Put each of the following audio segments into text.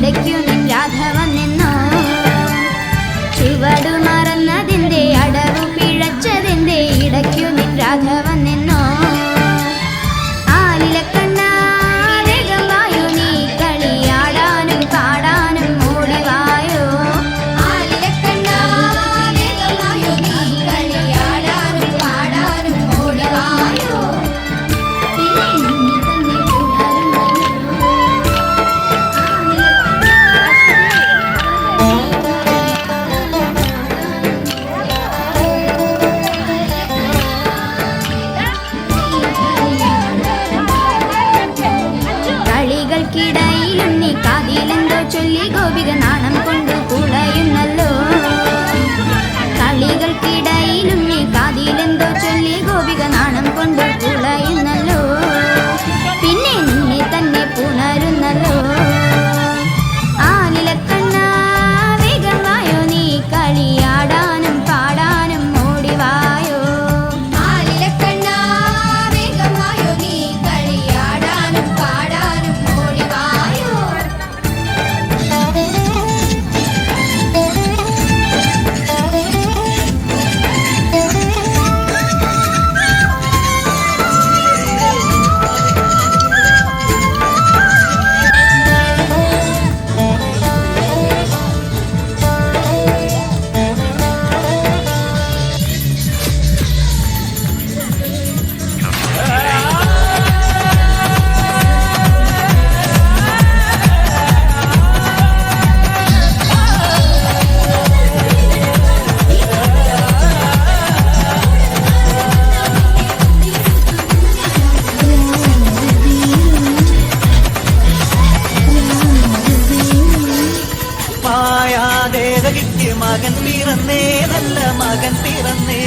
ഇടയ്ക്കു നിൻ രാധ വന്നെന്നോ. ചുവടു മറന്നതിൻ്റെ അടവു പിഴച്ചതിൻ്റെ ഇടയ്ക്കു നിൻ രാധ വന്നെന്നോ. ിടയിലും നീ കാതിലെന്തോ ചൊല്ലി ഗോപിക നാണം കൊണ്ടു കുളയുന്നല്ലോ. കളികൾക്കിടയിലും നീ കാതിലെന്തോ ചൊല്ലി ഗോപിക നാണം കൊണ്ടു കുളയുന്നല്ലോ. പിന്നെ നിന്നെ തന്നെ പുണരുന്നല്ലോ. ആലിലക്കണ്ണ വേഗം വായോ നീ കളിയാടാനും പാടാനും ഓടിവായോ. ആലിലക്കണ്ണ വേഗം വായോ നീ കളിയാടാനും പാടാനും ഓടിവായോ. മകൻ പിറന്നേ, നല്ല മകൻ പിറന്നേ.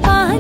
പാ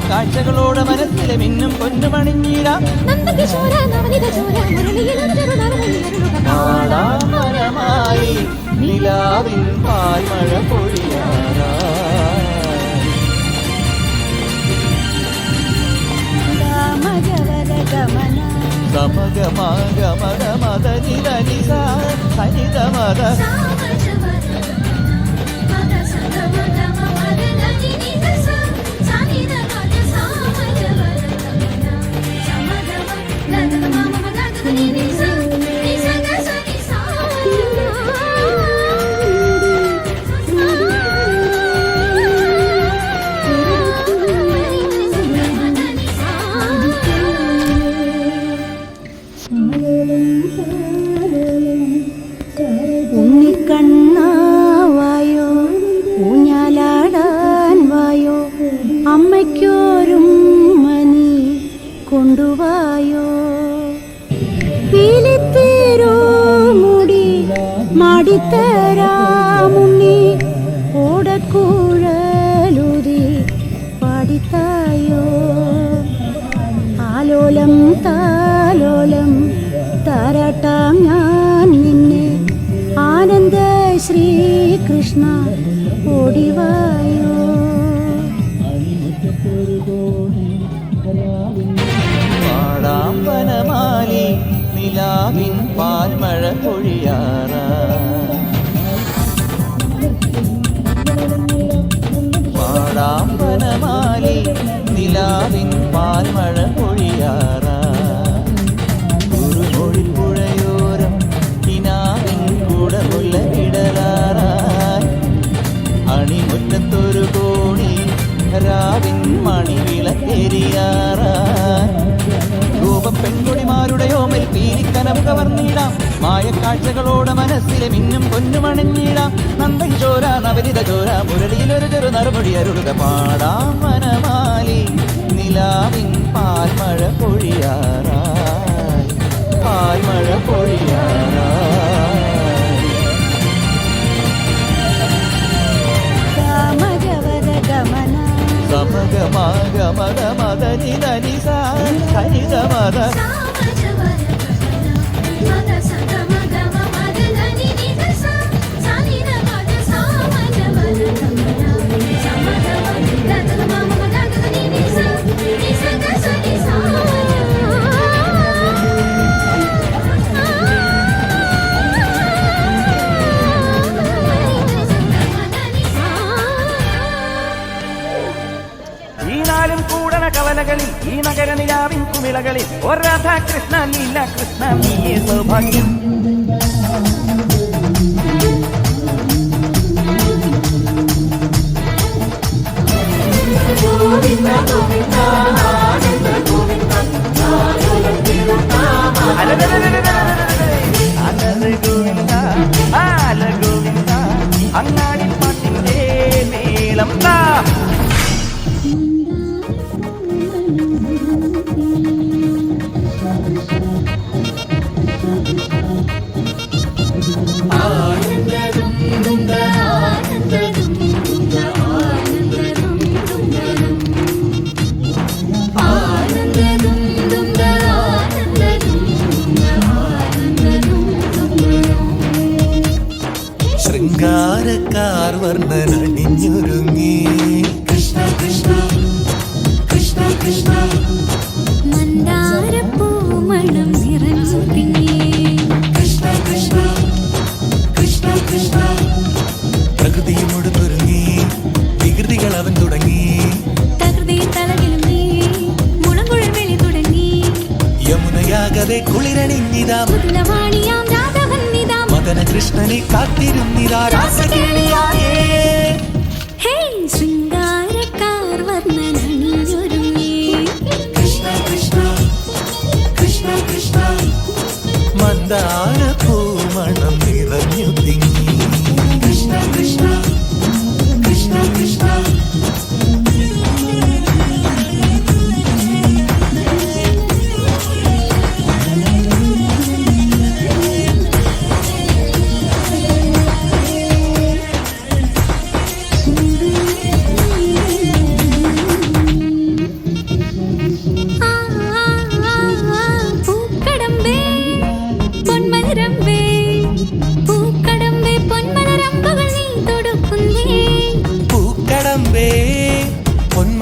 മായക്കാഴ്ചകളോട് മനസ്സിലെ മിന്നും പൊന്നുമണിഞ്ഞിടാം മരമായി നിലാവിൻ പാൽമഴ പൊഴിയാറാ സമഗമഗമഗമദനിദനിസ സനിദമദ ഉണ്ണിക്കണ്ണാവായോ ഊഞ്ഞാലാടാൻ വായോ അമ്മയ്ക്കോരും മനി കൊണ്ടുവായോ പീലിത്തേരോ മുടി മാടിത്തരാമുണ്ണി ഓടക്കുഴലുതി പാടിത്തായോ ആലോലം താലോലം താരാട്ടാം ഞാൻ നിന്നെ ആനന്ദ ശ്രീകൃഷ്ണ ഓടിവായോ പാടാം വനമാലി നിലാവിൻ പാൽമഴ പൊഴിയാറാ പാടാം വനമാലി നിലാവിൻ പാൽമഴ പൊഴിയാറാ കുറുമൊഴിപ്പുഴയോരം കിനാവിൻ കുടമുല്ല വിടലാറായി അണിമുറ്റത്തൊരു കോണി രാവിൻ മണിവിളക്കെരിയാറായി രൂപം പെൺകുടിമാരുടെ ഓമൽ പീലിക്കനം കവർന്നിടാം മായക്കാഴ്ചകളോടെ മനസ്സിലെ മിന്നും പൊന്നുമണിഞ്ഞിടാം നന്ദൻ ചോര നവനിത ചോര മുരളിയിലൊരു ചെറു നറുമൊഴി അരുളുക പാടാം വനമാലി നിലാവിൻ പാൽമഴ പൊഴിയാറായി പാൽമഴ പൊഴിയാറായി സമഗമഗമദനിദനിസ സനിദമദ കവലകളിൽ ഈ നഗര നിലാവിൻ കുമിളകളിൽ ഒരു രാധാകൃഷ്ണ ലീല കൃഷ്ണ നീയേ സൗഭാഗ്യം അങ്ങാടി പാട്ടിന്റെ മേളം താ ശൃംഗാരക്കാർ വർണ്ണനണിഞ്ഞൊരുങ്ങി കൃഷ്ണ കൃഷ്ണ കൃഷ്ണ കൃഷ്ണ മന്ദാരപ്പൂമണം നിറഞ്ഞു തിങ്ങി കൃഷ്ണ കൃഷ്ണ കൃഷ്ണ കൃഷ്ണ പ്രകൃതിയോട് തുറങ്ങി വികൃതികൾ അവൻ തുടങ്ങി തകൃതി തലകിലും നീ മുളങ്കുഴൽ വെളി തുടങ്ങി യമുനയാകവെ കുളിരണിഞ്ഞിതാ മുതലവാണിയാം രാധവന്നിതാ മദന കൃഷ്ണനെ കാത്തിരുന്നിതാ രാസകേളിയായേ ഹേ ശൃംഗാരക്കാർ വർണ്ണനണിഞ്ഞൊരുങ്ങി കൃഷ്ണ കൃഷ്ണ കൃഷ്ണ കൃഷ്ണ മന്ദാരപ്പൂമണം നിറഞ്ഞു തിങ്ങി കൃഷ്ണ കൃഷ്ണ കൃഷ്ണ കൃഷ്ണ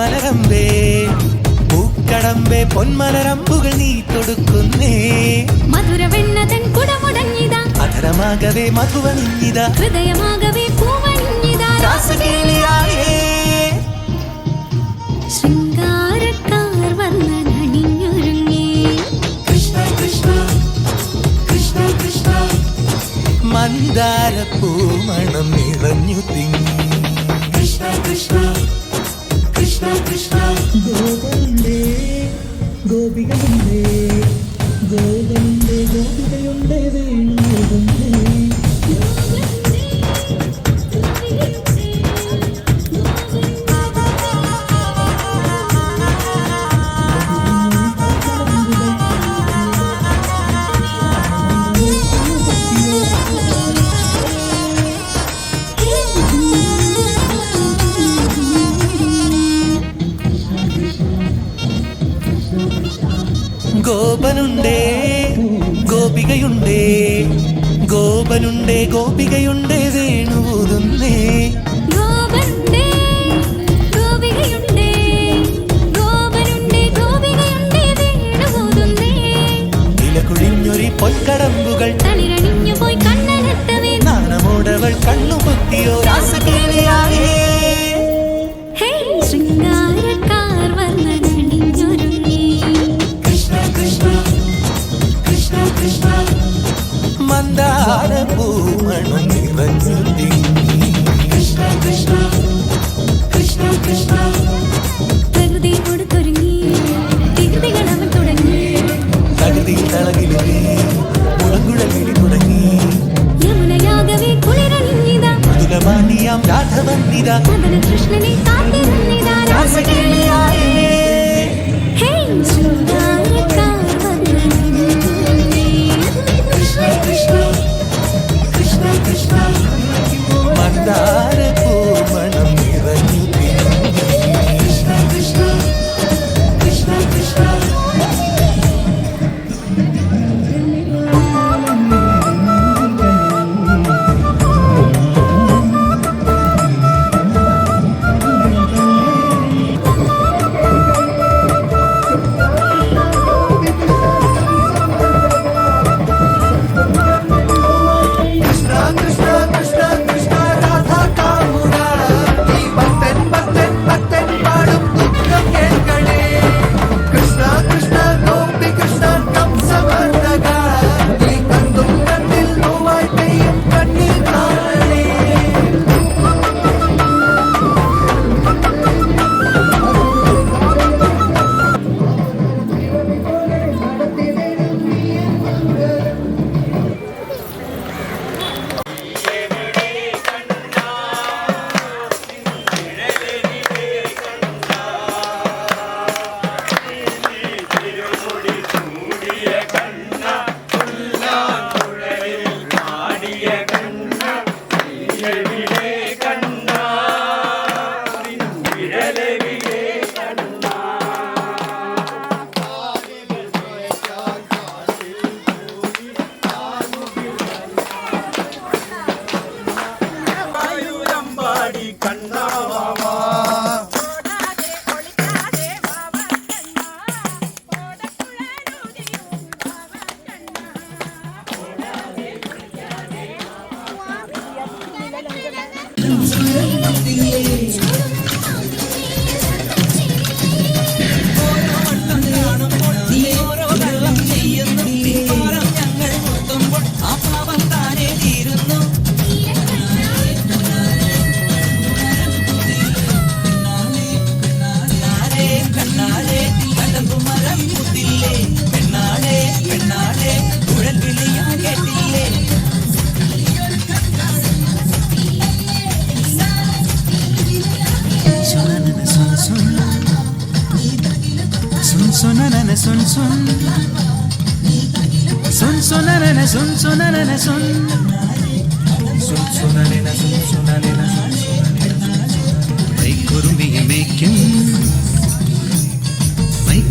പൊന്മലരമ്പേ പൂക്കടമ്പേ പൊന്മലരമ്പുകൾ നീ തൊടുക്കുന്നേ മധുരവെണ്ണതൻ കുടമുടങ്ങിതാ അധരമാകവേ മധുവണിഞ്ഞിതാ ഹൃദയമാകവേ പൂവണിഞ്ഞിതാ രാസകേളിയായേ ശൃംഗാരക്കാർ വർണ്ണനണിഞ്ഞൊരുങ്ങി കൃഷ്ണ കൃഷ്ണ കൃഷ്ണ കൃഷ്ണ മന്ദാരപ്പൂമണം നിറഞ്ഞു തിങ്ങി കൃഷ്ണ കൃഷ്ണ കൃഷ്ണ കൃഷ്ണ ഗോപുണ്ടേ ഗോപികളുണ്ടേ ഗോപുണ്ടേ ഗോപികയുണ്ടേ വേണുണ്ടേ ഗോപനുണ്ടേ ഗോപികയുണ്ടേ ഗോപനുണ്ടേ ഗോപികയുണ്ടേ വേണുവുതുന്നേ ഗോപനുണ്ടേ ഗോപികയുണ്ടേ ഗോപനുണ്ടേ ഗോപികയുണ്ടേ വേണുപോതുന്നേ ഇലകുഴിഞ്ഞൊരി പൊൻകടമ്പുകൾ തളിരണിഞ്ഞു പോയി കണ്ണനെത്തവേ നാണമോടവൾ കണ്ണുപൊത്തിയോ രാസകേളിയായേ ഹേ ശൃംഗാരക്കാർ വർണ്ണനണിഞ്ഞൊരുങ്ങി കൃഷ്ണ കൃഷ്ണ കൃഷ്ണ കൃഷ്ണ മന്ദാരപ്പൂമണം നിറഞ്ഞു തിങ്ങി കൃഷ്ണ കൃഷ്ണ കൃഷ്ണ കൃഷ്ണ പ്രകൃതി കൊടുത്തൊരുങ്ങി തിരുതികളവൻ തുടങ്ങി തകൃതി തളകിലേ മുളങ്കുഴലിൽ തുടങ്ങി യമുനയാകവേ കുളിരണിഞ്ഞിതാ മധുരമാനിയാം രാധവന്നിതാ മദന കൃഷ്ണനെ കാത്തിരുന്നിതാ രാസകേളിയായേ ഹേ ശൃംഗാരക്കാർ വർണ്ണനണിഞ്ഞൊരുങ്ങി കൃഷ്ണ കൃഷ്ണ കൃഷ്ണ കൃഷ്ണ മന്ദാരപ്പൂമണം നിറഞ്ഞു തിങ്ങി കൃഷ്ണ കൃഷ്ണ കൃഷ്ണ കൃഷ്ണ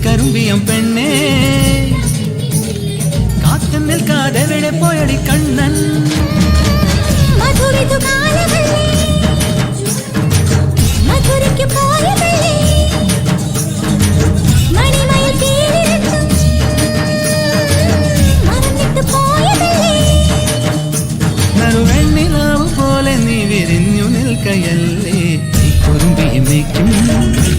കരുമ്പിയം പെണ്ണേ കാത്തു നിൽക്കാതെ എവിടെ പോയടി കണ്ണൻ മധുരിക്ക് പോയതല്ലേ കുറിക്കും